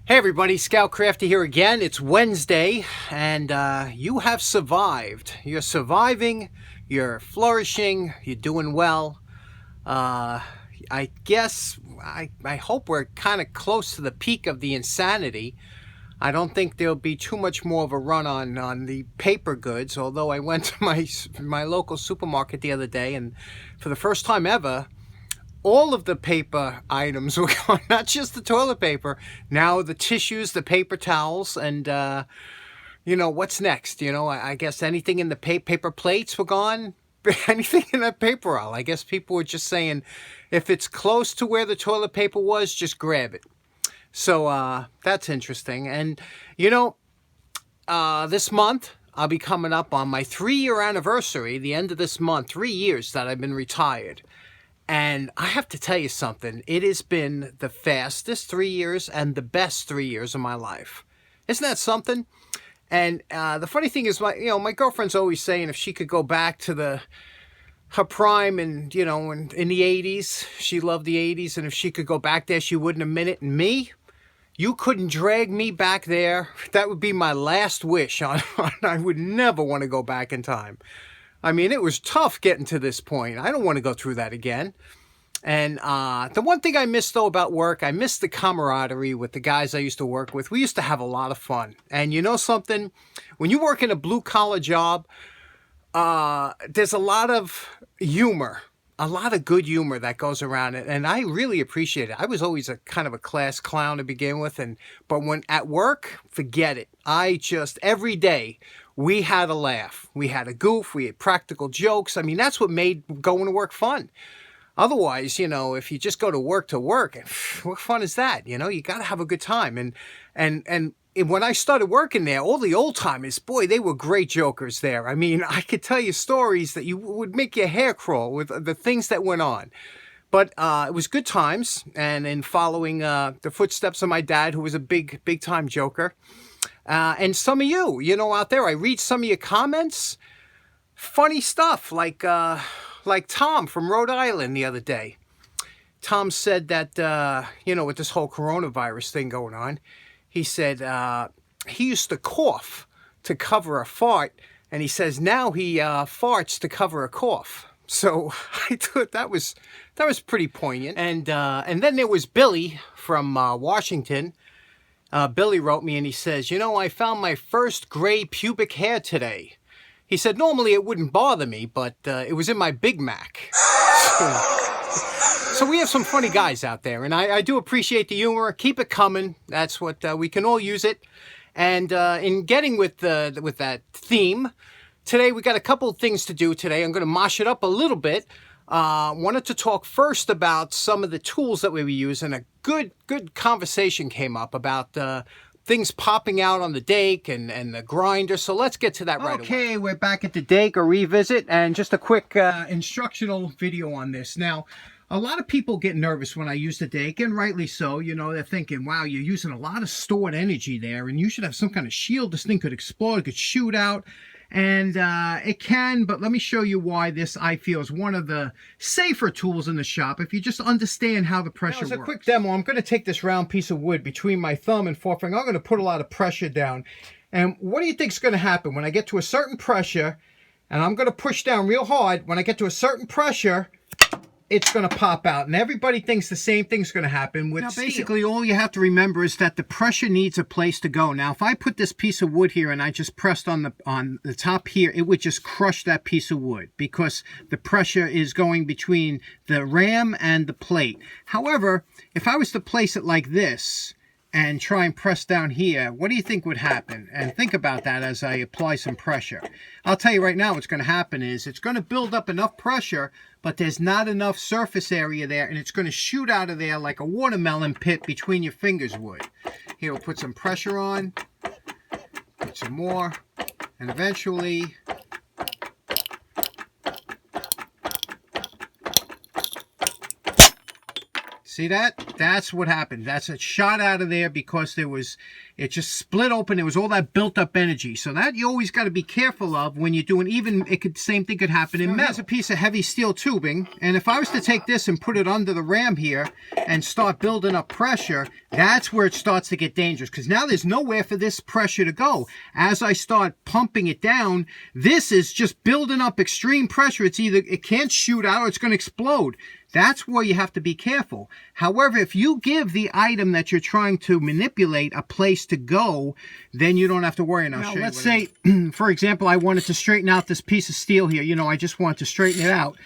Hey everybody, Scout Crafty here again. It's Wednesday and you have survived. You're surviving, you're flourishing, you're doing well. I guess, I hope we're kind of close to the peak of the insanity. I don't think there'll be too much more of a run on the paper goods, although I went to my local supermarket the other day and for the first time ever, all of the paper items were gone, not just the toilet paper, now the tissues, the paper towels, and what's next? I guess anything in the paper plates were gone, anything in that paper aisle. I guess people were just saying, if it's close to where the toilet paper was, just grab it. So that's interesting. And, this month, I'll be coming up on my 3-year anniversary, the end of this month, 3 years that I've been retired. And I have to tell you something, it has been the fastest 3 years and the best 3 years of my life. Isn't that something? And the funny thing is, my girlfriend's always saying if she could go back to her prime and, in the 80s, she loved the 80s, and if she could go back there, she would in a minute. And me, you couldn't drag me back there. That would be my last wish. I would never want to go back in time. I mean, it was tough getting to this point. I don't want to go through that again. And the one thing I miss, though, about work, I miss the camaraderie with the guys I used to work with. We used to have a lot of fun. And you know something? When you work in a blue-collar job, there's a lot of humor, a lot of good humor that goes around it. And I really appreciate it. I was always a kind of a class clown to begin with. But when at work, forget it. Every day, we had a laugh. We had a goof. We had practical jokes. I mean, that's what made going to work fun. Otherwise, if you just go to work, what fun is that? You got to have a good time. And when I started working there, all the old timers, boy, they were great jokers there. I mean, I could tell you stories that you would make your hair crawl with the things that went on. But it was good times. And in following the footsteps of my dad, who was a big time joker. And some of you, out there, I read some of your comments. Funny stuff, like Tom from Rhode Island the other day. Tom said that, with this whole coronavirus thing going on, he said he used to cough to cover a fart, and he says now he farts to cover a cough. So I thought that was pretty poignant. And then there was Billy from Washington. Billy wrote me and he says, I found my first gray pubic hair today. He said, normally it wouldn't bother me, but it was in my Big Mac. So we have some funny guys out there, and I do appreciate the humor. Keep it coming. That's what we can all use it. And in getting with that theme, today we got a couple of things to do today. I'm going to mosh it up a little bit. Wanted to talk first about some of the tools that we were using. A good conversation came up about things popping out on the Dake and the grinder. So let's get to that right away. Okay, we're back at the Dake, or revisit, and just a quick instructional video on this. Now, a lot of people get nervous when I use the Dake, and rightly so. They're thinking, wow, you're using a lot of stored energy there, and you should have some kind of shield. This thing could explode, it could shoot out. And it can, but let me show you why this, I feel, is one of the safer tools in the shop if you just understand how the pressure works. As a quick demo, I'm going to take this round piece of wood between my thumb and forefinger. I'm going to put a lot of pressure down. And what do you think is going to happen when I get to a certain pressure, and I'm going to push down real hard. When I get to a certain pressure, it's going to pop out, and everybody thinks the same thing's going to happen with steel. Basically, all you have to remember is that the pressure needs a place to go. Now, if I put this piece of wood here and I just pressed on the top here, it would just crush that piece of wood because the pressure is going between the ram and the plate. However, if I was to place it like this and try and press down here, what do you think would happen? And think about that as I apply some pressure. I'll tell you right now what's going to happen is it's going to build up enough pressure, but there's not enough surface area there, and it's going to shoot out of there like a watermelon pit between your fingers would. Here, we'll put some pressure on, put some more, and eventually See that? That's what happened. That's it shot out of there because it just split open. There was all that built up energy. So that you always got to be careful of when you're doing, even same thing could happen in metal. Here's a piece of heavy steel tubing. And if I was to take this and put it under the ram here and start building up pressure, that's where it starts to get dangerous, because now there's nowhere for this pressure to go. As I start pumping it down, this is just building up extreme pressure. It can't shoot out or it's going to explode. That's where you have to be careful. However, if you give the item that you're trying to manipulate a place to go, then you don't have to worry. Now let's say, for example, I wanted to straighten out this piece of steel here. You know, I just want to straighten it out.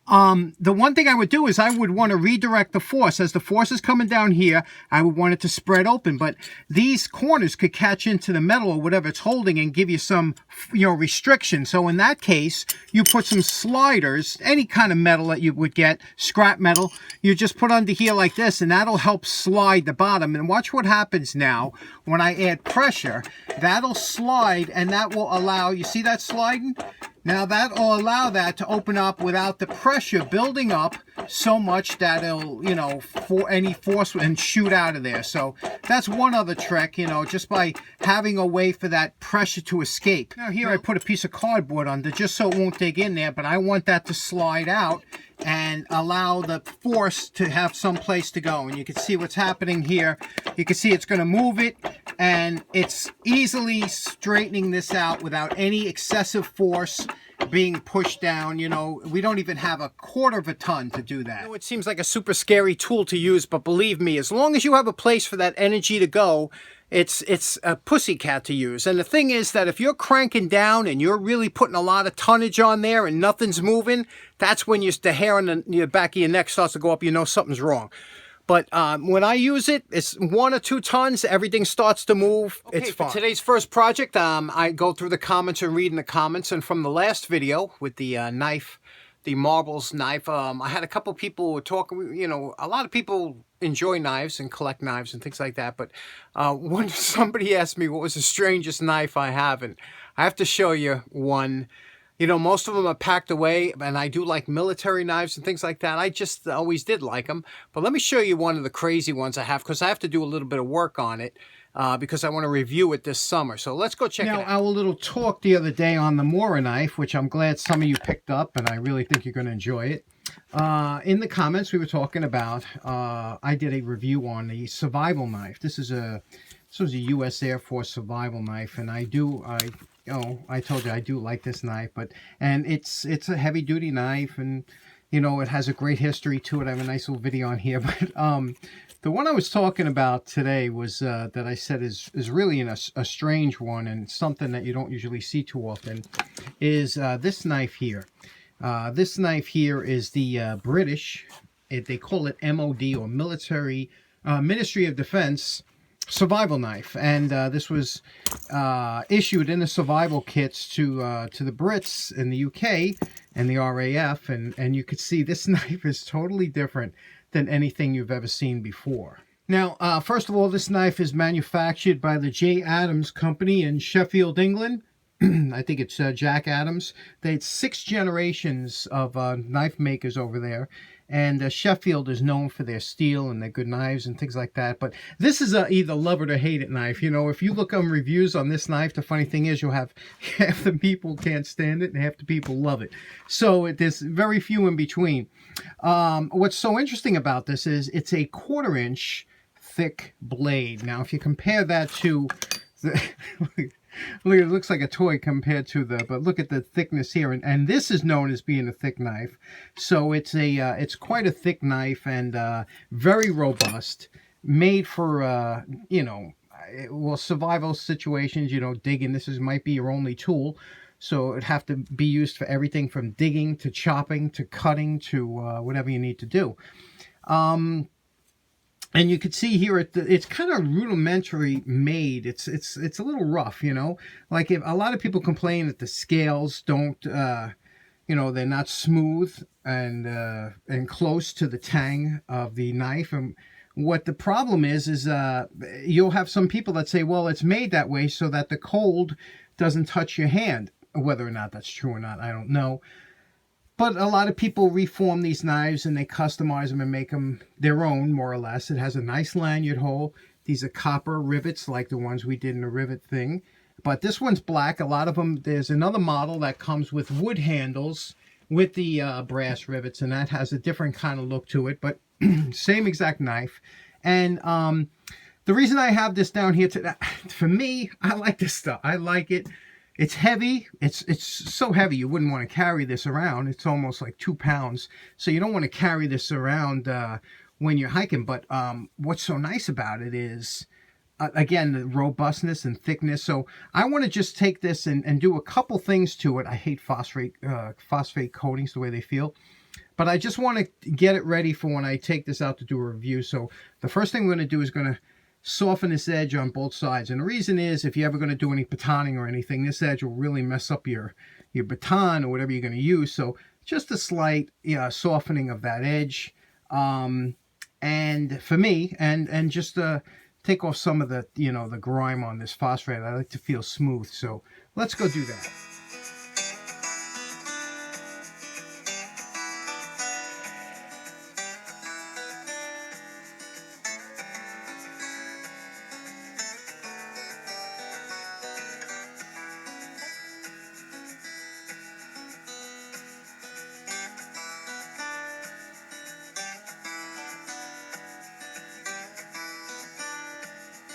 The one thing I would do is I would want to redirect the force. As the force is coming down here, I would want it to spread open. But these corners could catch into the metal or whatever it's holding and give you some, restriction. So in that case, you put some sliders, any kind of metal that you would get, scrap metal, you just put under here like this, and that'll help slide the bottom. And watch what happens now when I add pressure. That'll slide, and that will allow, you see that sliding? Now that will allow that to open up without the pressure building up so much that it'll, for any force and shoot out of there. So that's one other trick, just by having a way for that pressure to escape. Now here I put a piece of cardboard under just so it won't dig in there, but I want that to slide out and allow the force to have some place to go. And you can see what's happening here. You can see it's going to move it, and it's easily straightening this out without any excessive force being pushed down. We don't even have a quarter of a ton to do that. It seems like a super scary tool to use, but believe me, as long as you have a place for that energy to go, it's a pussycat to use. And the thing is that if you're cranking down and you're really putting a lot of tonnage on there and nothing's moving, that's when the hair on the back of your neck starts to go up. Something's wrong. But when I use it, it's 1 or 2 tons. Everything starts to move. Okay, it's fun. For today's first project, I go through the comments and reading the comments. And from the last video with the knife, the marbles knife, I had a couple people talking. A lot of people enjoy knives and collect knives and things like that. But when somebody asked me what was the strangest knife I have, and I have to show you one. Most of them are packed away, and I do like military knives and things like that. I just always did like them. But let me show you one of the crazy ones I have, because I have to do a little bit of work on it because I want to review it this summer. So let's go check it out. Now, our little talk the other day on the Mora knife, which I'm glad some of you picked up, and I really think you're going to enjoy it. In the comments, we were talking about, I did a review on the survival knife. This was a U.S. Air Force survival knife, and I told you I do like this knife, and it's a heavy duty knife, and it has a great history to it. I have a nice little video on here, but the one I was talking about today was that I said is really a strange one, and something that you don't usually see too often, is this knife here. This knife here is the British, they call it MOD, or Military Ministry of Defense survival knife, and this was issued in the survival kits to the Brits in the UK and the RAF, and you could see this knife is totally different than anything you've ever seen before. Now, first of all, this knife is manufactured by the J. Adams Company in Sheffield, England. I think it's Jack Adams. They had 6 generations of knife makers over there. And Sheffield is known for their steel and their good knives and things like that. But this is either love it or hate it knife. If you look on reviews on this knife, the funny thing is you'll have half the people can't stand it and half the people love it. So there's very few in between. What's so interesting about this is it's a 1/4 inch thick blade. Now, if you compare that to the... Look, it looks like a toy compared to but look at the thickness here, and this is known as being a thick knife. So it's quite a thick knife, and very robust, made for survival situations. Digging. This might be your only tool, so it'd have to be used for everything from digging to chopping to cutting to whatever you need to do. And you can see here, it's kind of rudimentary made. It's a little rough, Like if a lot of people complain that the scales don't, they're not smooth and close to the tang of the knife. And what the problem is you'll have some people that say, well, it's made that way so that the cold doesn't touch your hand. Whether or not that's true or not, I don't know. But a lot of people reform these knives and they customize them and make them their own, more or less. It has a nice lanyard hole. These are copper rivets like the ones we did in the rivet thing. But this one's black. A lot of them, there's another model that comes with wood handles with the brass rivets, and that has a different kind of look to it, but same exact knife. And the reason I have this down here today, for me, I like this stuff. I like it. It's heavy. It's so heavy you wouldn't want to carry this around. It's almost like 2 pounds. So you don't want to carry this around when you're hiking. But what's so nice about it is, again, the robustness and thickness. So I want to just take this and do a couple things to it. I hate phosphate coatings the way they feel. But I just want to get it ready for when I take this out to do a review. So the first thing we're going to do is going to soften this edge on both sides. And the reason is, if you're ever going to do any batoning or anything, this edge will really mess up your baton or whatever you're going to use. So just a slight softening of that edge. And for me, and just take off some of the, the grime on this phosphate. I like to feel smooth. So let's go do that.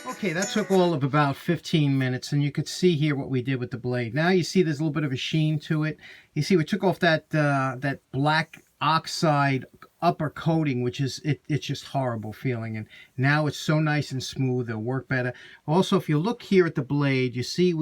Okay, that took all of about 15 minutes, and you could see here what we did with the blade. Now you see there's a little bit of a sheen to it. You see we took off that that black oxide upper coating, which is, it's just horrible feeling, and now it's so nice and smooth. It'll work better. Also, if you look here at the blade, you see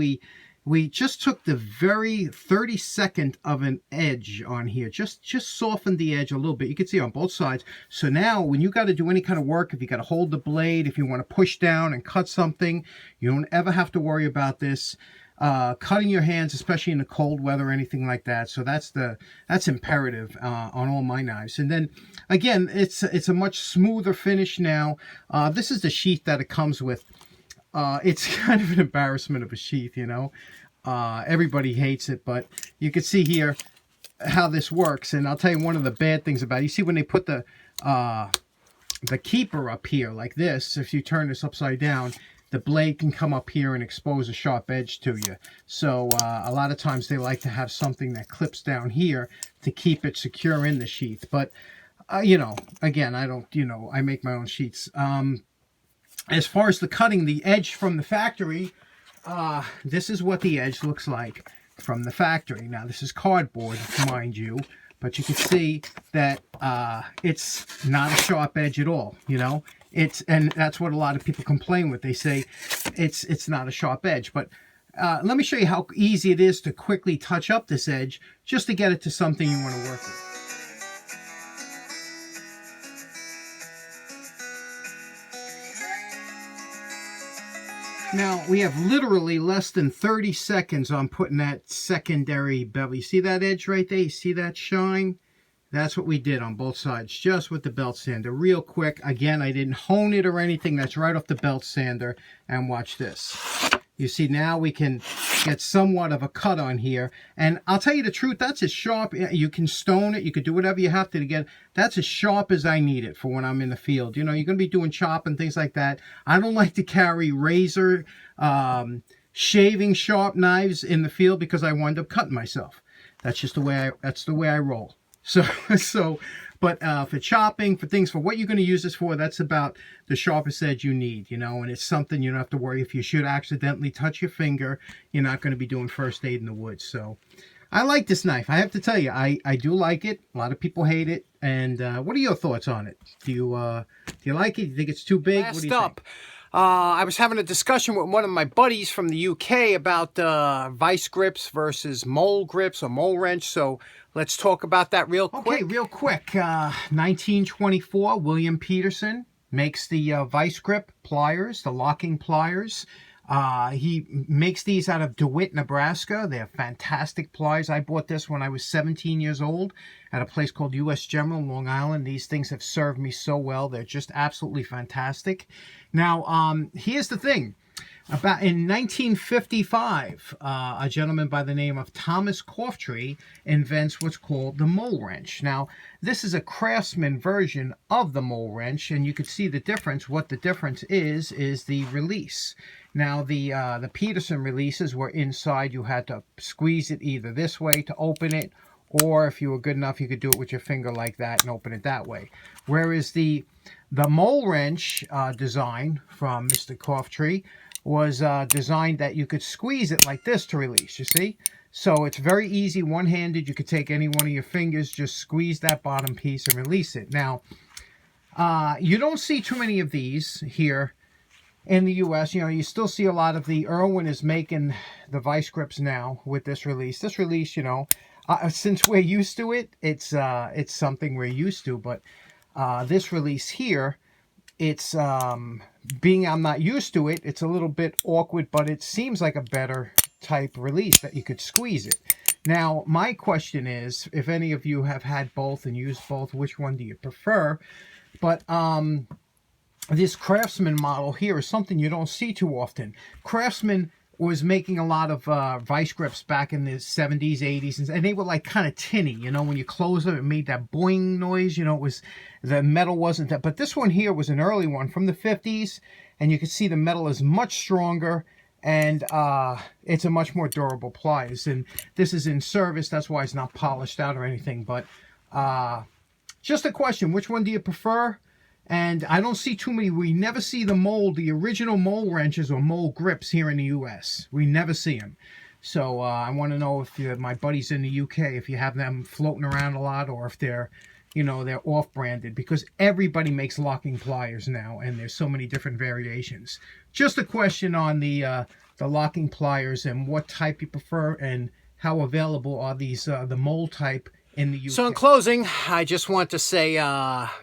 we just took the very 32nd of an edge on here, just softened the edge a little bit. You can see on both sides. So now when you got to do any kind of work, if you got to hold the blade, if you want to push down and cut something, you don't ever have to worry about this cutting your hands, especially in the cold weather or anything like that. So that's imperative on all my knives. And then again, it's a much smoother finish now. This is the sheath that it comes with. It's kind of an embarrassment of a sheath, everybody hates it, but you can see here how this works. And I'll tell you one of the bad things about it. You see when they put the keeper up here like this, if you turn this upside down, the blade can come up here and expose a sharp edge to you. So a lot of times they like to have something that clips down here to keep it secure in the sheath. But again, I don't, I make my own sheaths. As far as the cutting, the edge from the factory, this is what the edge looks like from the factory. Now, this is cardboard, mind you, but you can see that it's not a sharp edge at all, and that's what a lot of people complain with. They say it's not a sharp edge, but let me show you how easy it is to quickly touch up this edge just to get it to something you want to work with. Now, we have literally less than 30 seconds on putting that secondary bevel. You see that edge right there? You see that shine? That's what we did on both sides, just with the belt sander. Real quick. Again, I didn't hone it or anything. That's right off the belt sander. And watch this. You see, now we can get somewhat of a cut on here. And I'll tell you the truth, that's as sharp. You can stone it. You can do whatever you have to get. That's as sharp as I need it for when I'm in the field. You're going to be doing chop and things like that. I don't like to carry razor, shaving sharp knives in the field because I wind up cutting myself. That's just the way I roll. But for chopping, for things, for what you're going to use this for, that's about the sharpest edge you need, and it's something you don't have to worry. If you should accidentally touch your finger, you're not going to be doing first aid in the woods. So I like this knife. I have to tell you, I do like it. A lot of people hate it. And what are your thoughts on it? Do you like it? Do you think it's too big? What do you think? I was having a discussion with one of my buddies from the UK about Vise grips versus mole grips or mole wrench. So let's talk about that real quick. Okay, real quick. 1924, William Peterson makes the Vise grip pliers, the locking pliers. He makes these out of DeWitt, Nebraska. They're fantastic pliers. I bought this when I was 17 years old at a place called U.S. General, Long Island. These things have served me so well. They're just absolutely fantastic. Now, here's the thing. About in 1955, a gentleman by the name of Thomas Coughtry invents what's called the mole wrench. Now, this is a Craftsman version of the mole wrench, and you can see the difference. What the difference is the release. Now, the Peterson releases were inside. You had to squeeze it either this way to open it, or if you were good enough, you could do it with your finger like that and open it that way. Whereas the mole wrench design from Mr. Coughtry was designed that you could squeeze it like this to release, you see? So it's very easy, one-handed. You could take any one of your fingers, just squeeze that bottom piece and release it. Now, you don't see too many of these here in the U.S. You know, you still see a lot of the Irwin is making the vice grips now with this release. This release, you know, since we're used to it, it's something we're used to. But this release here, it's being I'm not used to it, it's a little bit awkward, but it seems like a better type release that you could squeeze it. Now, my question is, if any of you have had both and used both, which one do you prefer? But this Craftsman model here is something you don't see too often. Craftsman was making a lot of vice grips back in the 70s, 80s, and they were like kind of tinny, you know, when you close them, it made that boing noise, you know, it was, the metal wasn't that, but this one here was an early one from the 50s, and you can see the metal is much stronger, and it's a much more durable pliers, and this is in service, that's why it's not polished out or anything, but just a question, which one do you prefer? And I don't see too many. We never see the original mole wrenches or mole grips here in the U.S. We never see them. So I want to know if my buddies in the U.K., if you have them floating around a lot, or if they're, you know, they're off-branded, because everybody makes locking pliers now, and there's so many different variations. Just a question on the locking pliers and what type you prefer, and how available are these the mole type in the UK. So in closing, I just want to say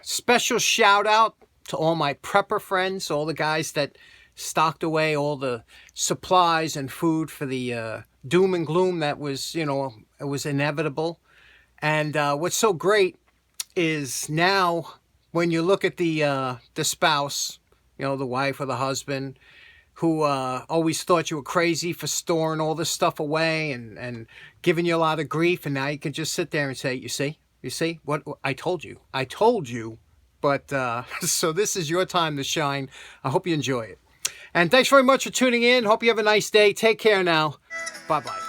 special shout out to all my prepper friends, all the guys that stocked away all the supplies and food for the doom and gloom that was, you know, it was inevitable. And what's so great is now when you look at the spouse, you know, the wife or the husband, who always thought you were crazy for storing all this stuff away and giving you a lot of grief, and now you can just sit there and say, you see, what I told you. But so this is your time to shine. I hope you enjoy it. And thanks very much for tuning in. Hope you have a nice day. Take care now. Bye-bye.